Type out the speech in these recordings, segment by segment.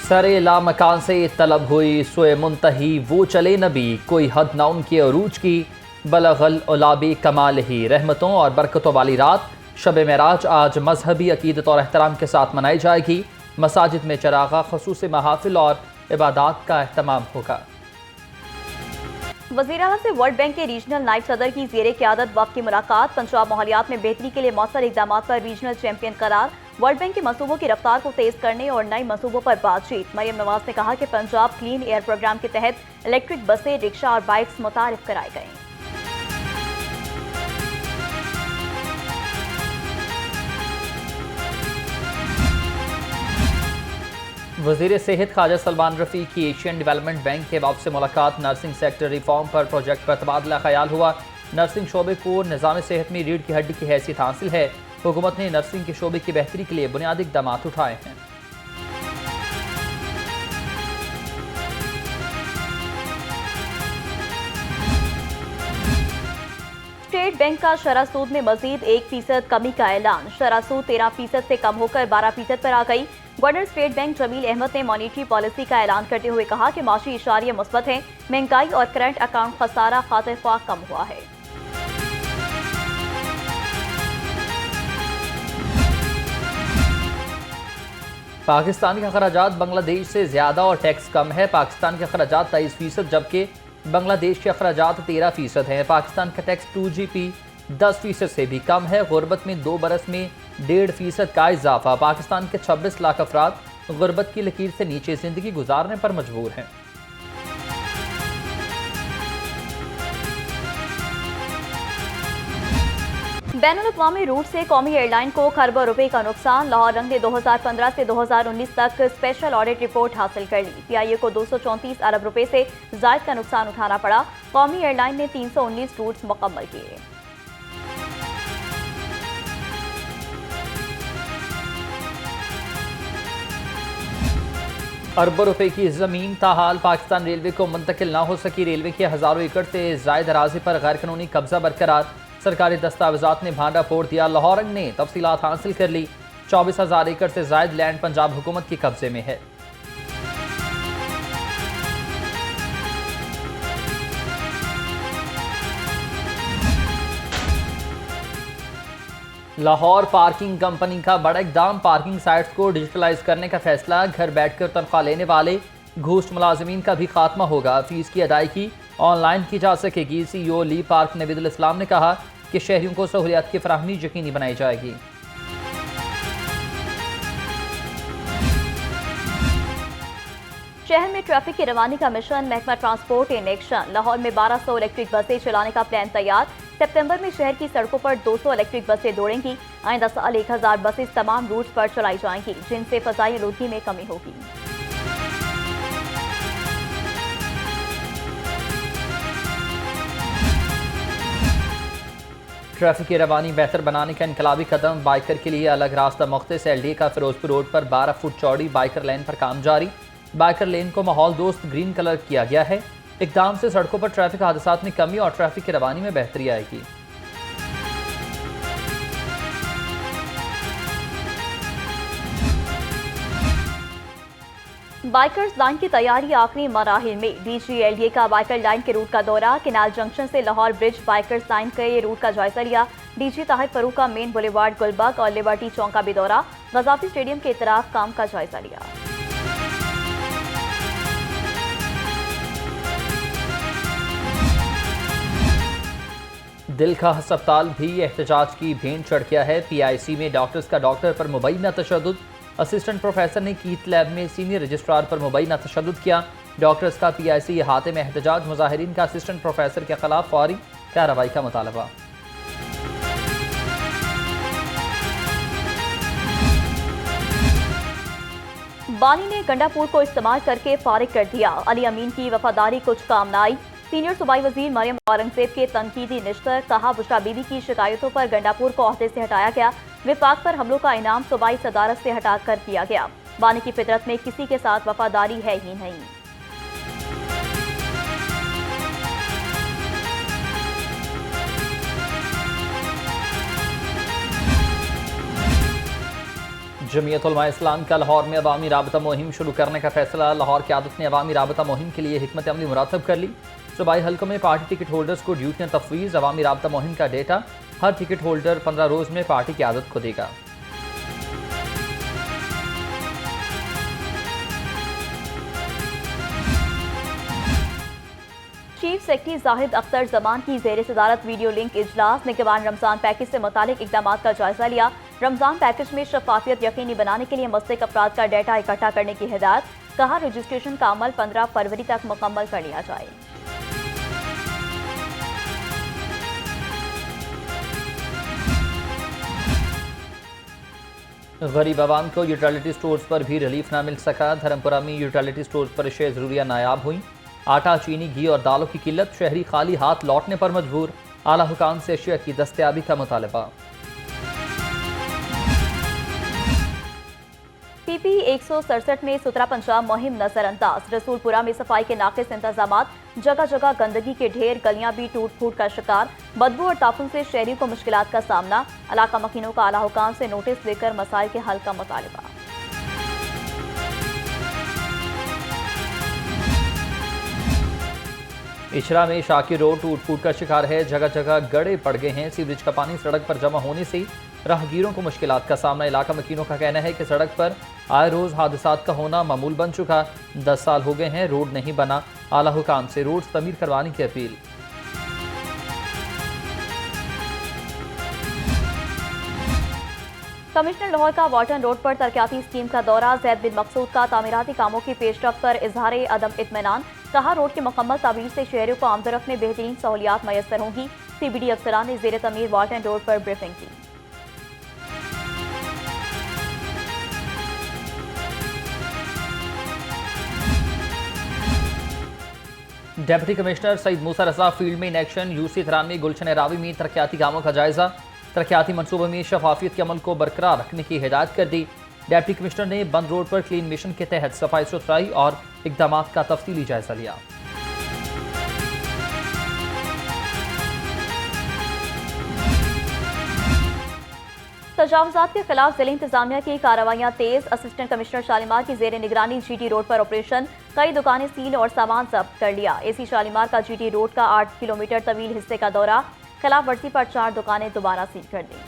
सरे लामकान से तलब हुई सोए मुंतही वो चले नबी, कोई हद ना उनके अरूज की, बलगल उलाबी कमाल ही। रहमतों और बरकतों वाली रात शब मेराज आज मजहबी अकीदत और एहतराम के साथ मनाई जाएगी। मसाजिद में चरागा, खसूसी महाफिल और इबादात का एहतमाम होगा। वज़ीर आला से वर्ल्ड बैंक के रीजनल नायब सदर की ज़ेरे क़यादत वफ़द की मुलाकात। पंजाब माहौलियात में बेहतरी के लिए मौसर इक़दाम पर रीजनल चैंपियन करार। वर्ल्ड बैंक के मंसूबों की रफ्तार को तेज करने और नए मंसूबों पर बातचीत। मरियम नवाज ने कहा कि पंजाब क्लीन एयर प्रोग्राम के तहत इलेक्ट्रिक बसें, रिक्शा और बाइक्स मुतारिफ कराए गए। वज़ीर सेहत ख्वाजा सलमान रफ़ी की एशियन डेवलपमेंट बैंक के बाब से मुलाकात। नर्सिंग सेक्टर रिफॉर्म पर प्रोजेक्ट पर तबादला ख्याल हुआ। नर्सिंग शोबे को निज़ाम सेहत में रीढ़ की हड्डी की हैसियत हासिल है। हुकूमत ने नर्सिंग के शोबे की बेहतरी के लिए बुनियादी इक़दाम उठाए हैं। स्टेट बैंक का शरह सूद में मजीद 1% कमी का ऐलान। शरह सूद 13% से कम होकर 12% पर आ गई। Governor state bank Jamil Ahmed ने मॉनिटरी पॉलिसी का ऐलान करते हुए कहा कि माशी इशारे मुस्बत है, महंगाई और करंट अकाउंट खसारा खातिर ख्वाह कम हुआ है। पाकिस्तान के अखराजात बांग्लादेश से ज़्यादा और टैक्स कम है। पाकिस्तान के अखराजात 23%, जबकि बांग्लादेश के अखराजात 13% हैं। पाकिस्तान का टैक्स 2GP 10% से भी कम है। गुर्बत में 2 बरस में 1.5% का इजाफा। पाकिस्तान के 26 लाख अफराद गुर्बत की लकीर से नीचे जिंदगी गुजारने पर मजबूर हैं। बैनुल-अक़वामी रूट से कौमी एयरलाइन को खरबों रुपए का नुकसान। लाहौर रंग ने 2015 से 2019 तक स्पेशल ऑडिट रिपोर्ट हासिल कर ली। PIA को 234 अरब रुपए से जायद का नुकसान उठाना पड़ा। कौमी एयरलाइन ने 319 रूट्स मुकम्मल किए। अरबों रुपए की जमीन ताहाल पाकिस्तान रेलवे को मुंतकिल ना हो सकी। रेलवे की हजारों एकड़ से जायद अराजी पर गैर कानूनी कब्जा बरकरार। सरकारी दस्तावेजात ने भांडा फोड़ दिया। लाहौर रंग ने तफसीलात हासिल कर ली। 24,000 एकड़ से जायद लैंड पंजाब हुकूमत के कब्जे में है। लाहौर पार्किंग कंपनी का बड़ा इक़दाम। पार्किंग साइट्स को डिजिटलाइज करने का फैसला। घर बैठकर तनख्वाह लेने वाले घूस मुलाजिमीन का भी खात्मा होगा। फीस की अदायगी ऑनलाइन की जा सकेगी। CEO ली पार्क नवीदुल इस्लाम ने कहा कि शहरियों को सहूलियात की फराहमी यकीनी बनाई जाएगी। शहर में ट्रैफिक की रवानी का मिशन। महकमा ट्रांसपोर्ट इन एक्शन। लाहौर में 1200 इलेक्ट्रिक बसें चलाने का प्लान तैयार। सितंबर में शहर की सड़कों पर 200 इलेक्ट्रिक बसें दौड़ेंगी। आइंदा साल 1000 बसें तमाम रूट्स पर चलाई जाएंगी, जिनसे फजाई आलूदगी में कमी होगी। ट्रैफिक की रवानी बेहतर बनाने का इनकलाबी कदम। बाइकर के लिए अलग रास्ता मुख्तस। LD का फिरोजपुर रोड पर 12 फुट चौड़ी बाइकर लेन पर काम जारी। बाइकर लेन को माहौल दोस्त ग्रीन कलर किया गया है। इक़दाम से सड़कों पर ट्रैफिक हादसात में कमी और ट्रैफिक की रवानी में बेहतरी आएगी। बाइकर्स लाइन की तैयारी आखिरी मराहिल में। DG LDA का बाइकर लाइन के रूट का दौरा। केनाल जंक्शन से लाहौर ब्रिज बाइकर्स लाइन के रूट का जायजा लिया। DG ताहिर फरूक का मेन बुलेवार्ड, गुलबर्ग और लिबर्टी चौक का भी दौरा। गजाफी स्टेडियम के इतराफ काम का जायजा लिया। दिल का अस्पताल भी एहतजाज की भेंट चढ़ गया है। PIC में डॉक्टर्स का डॉक्टर पर मुबैना तशद्दुद। असिस्टेंट प्रोफेसर ने कीथ लैब में सीनियर रजिस्ट्रार पर मुबैना तशद्दुद किया। डॉक्टर्स का PIC अहाते में एहतजाज। मुजाहिरीन का असिस्टेंट प्रोफेसर के खिलाफ फौरी कार्रवाई का मुतालबा। बानी ने गंडापुर को इस्तेमाल करके फारिग कर दिया। अली अमीन की वफादारी कुछ काम न आई। सीनियर सूबाई वजीर मरियम औरंगजेब के तनकीदी निश्तर। कहा बुशरा बीबी की शिकायतों पर गंडापुर को ओहदे से हटाया गया। विफाक पर हमलों का इनाम सूबाई सदारत से हटाकर किया गया। बानी की फितरत में किसी के साथ वफादारी है ही नहीं। जमीयत उलमा इस्लाम का लाहौर में अवामी राबता मुहिम शुरू करने का फैसला। लाहौर क़यादत ने अवामी राबता मुहिम के लिए हिकमत अमली मुरातब कर ली। सूबाई हल्कों में पार्टी टिकट होल्डर्स को ड्यूटियाँ तफवीज़। अवामी राबता मुहिम का डेटा हर टिकट होल्डर 15 रोज़ में पार्टी क़यादत को देगा। चीफ सेक्रेटरी जाहिद अख्तर जमान की ज़ेर सदारत वीडियो लिंक इजलास। निगरान रमजान पैकेज से मुतालिक इकदाम का जायजा लिया। रमजान पैकेज में शफाफियत यकीनी बनाने के लिए मुस्तहिक अफराद का डेटा इकट्ठा करने की हिदायत। कहा रजिस्ट्रेशन का अमल 15 फरवरी तक मुकम्मल कर लिया जाए। गरीब आवाम को यूटिलिटी स्टोर्स पर भी रिलीफ ना मिल सका। धर्मपुरा में यूटिलिटी स्टोर्स पर अशिया ज़रूरिया नायाब हुई। आटा, चीनी, घी और दालों की किल्लत। शहरी खाली हाथ लौटने पर मजबूर। आला हुकाम से अशिया की दस्तयाबी का मुतालबा। पीपी 167 में सुथरा पंजाब मुहिम नजरअंदाज। रसूलपुरा में सफाई के नाकिस इंतजामात। जगह जगह गंदगी के ढेर। गलियां भी टूट फूट का शिकार। बदबू और ताफुन से शहरियों को मुश्किलात का सामना। इलाका मकीनों का आला हुकाम से नोटिस देकर मसाइल के हल का मुतालबा। इशरा में शाकिर रोड टूट फूट का शिकार है। जगह जगह गड़े पड़ गए हैं। सीवरेज का पानी सड़क पर जमा होने से राहगीरों को मुश्किलात का सामना। इलाका मकीनों का कहना है कि सड़क पर आए रोज हादसात का होना मामूल बन चुका। 10 साल हो गए हैं, रोड नहीं बना। आला हुकाम से रोड तमीर करवाने की अपील। कमिश्नर लाहौर का वाटन रोड पर तरक्याती स्कीम का दौरा। जैद बिन मकसूद का तामीराती कामों की पेशरफ्त पर इजहार अदम इत्मीनान। कहा रोड की मुकम्मल तामीर से शहरियों को आमदरफ्त में बेहतरीन सहूलियात मैसर होंगी। CBD अफसरान ने ज़ेर तमीर वाटन रोड पर ब्रीफिंग की। डिप्टी कमिश्नर सईद मूसा रजा फील्ड में इन एक्शन। यूसी थरान में गुलशन रावी में तरक्याती कामों का जायजा। तरक्याती मनसूबों में शफाफियत के अमल को बरकरार रखने की हिदायत कर दी। डिप्टी कमिश्नर ने बंद रोड पर क्लीन मिशन के तहत सफाई सुथराई और इकदाम का तफसीली जायजा लिया। तजावुजात के खिलाफ जिला इंतजामिया की कार्रवाइयां तेज। असिस्टेंट कमिश्नर शालीमार की जेर निगरानी GT रोड पर ऑपरेशन। कई दुकानें सील और सामान जब्त कर लिया। AC शालीमार का GT रोड का 8 किलोमीटर तवील हिस्से का दौरा। खिलाफ वर्जी पर 4 दुकानें दोबारा सील कर दी।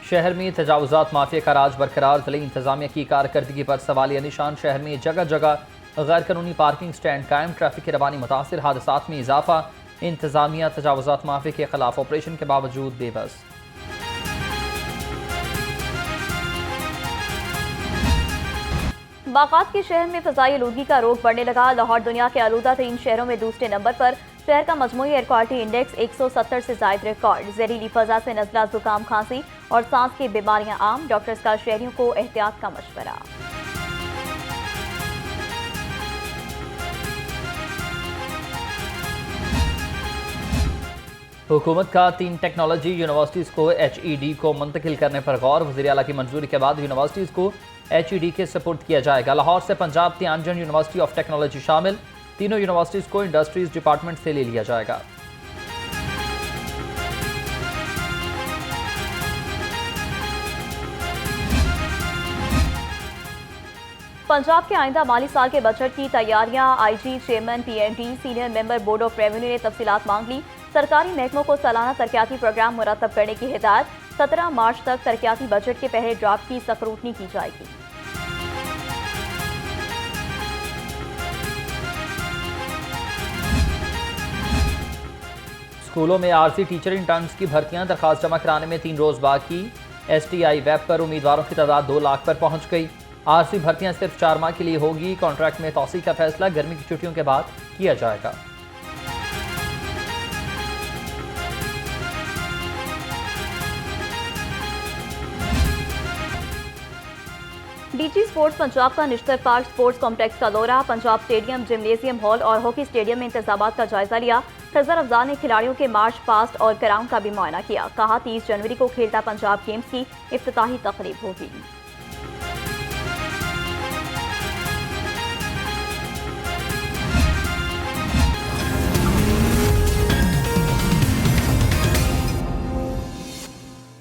शहर में तजावुजात माफिया का राज बरकरार। जिला इंतजामिया की कारकर्दगी पर सवालिया निशान। शहर में जगह जगह गैर कानूनी पार्किंग स्टैंड कायम। ट्रैफिक की रवानी मुतासिर। हादसात में इजाफा। इंतजामिया तजावुजात माफिया के खिलाफ ऑपरेशन के बावजूद बेबस। बागात के शहर में फ़ज़ाई आलूदगी का रोग बढ़ने लगा। लाहौर दुनिया के आलूदा तरीन शहरों में दूसरे नंबर पर। शहर का मजमूई एयर क्वालिटी इंडेक्स 170 से जायद रिकॉर्ड। जहरीली फ़ज़ा से नज़ला, जुकाम, खांसी और सांस की बीमारियां आम। डॉक्टर्स का शहरियों को एहतियात का मशवरा। हुकूमत का 3 टेक्नोलॉजी यूनिवर्सिटीज़ को HED को मुंतकिल करने पर गौर। वज़ीर आला की मंजूरी के बाद यूनिवर्सिटीज़ को HED के सपुर्द किया जाएगा। लाहौर से पंजाब तियानजन यूनिवर्सिटी ऑफ टेक्नोलॉजी शामिल। तीनों यूनिवर्सिटीज़ को इंडस्ट्रीज डिपार्टमेंट से ले लिया जाएगा। पंजाब के आइंदा माली साल के बजट की तैयारियां। IG, chairman PND, senior member board of revenue ने तफसीलात मांग ली। सरकारी महकमों को सालाना तरक्याती प्रोग्राम मुरतब करने की हिदायत। 17 मार्च तक तरक्याती बजट के पहले ड्राफ्ट की स्क्रूटनी की जाएगी। स्कूलों में आरसी टीचर इंटर्न्स की भर्तियां। दरखास्त जमा कराने में 3 रोज बाकी। STI वेब पर उम्मीदवारों की तादाद 2 लाख पर पहुंच गई। आरसी भर्तियां सिर्फ 4 माह के लिए होगी। कॉन्ट्रैक्ट में तौसी का फैसला गर्मी की छुट्टियों के बाद किया जाएगा। DG स्पोर्ट्स पंजाब का निश्तर पार्क स्पोर्ट्स कॉम्प्लेक्स का दौरा। पंजाब स्टेडियम, जिमनेजियम हॉल और हॉकी स्टेडियम में इंतजामात का जायजा लिया। खजर अफजाल ने खिलाड़ियों के मार्च पास्ट और ग्राउंड का भी मुआयना किया। कहा 30 जनवरी को खेलता पंजाब गेम्स की इफ्तिताही तकरीब होगी।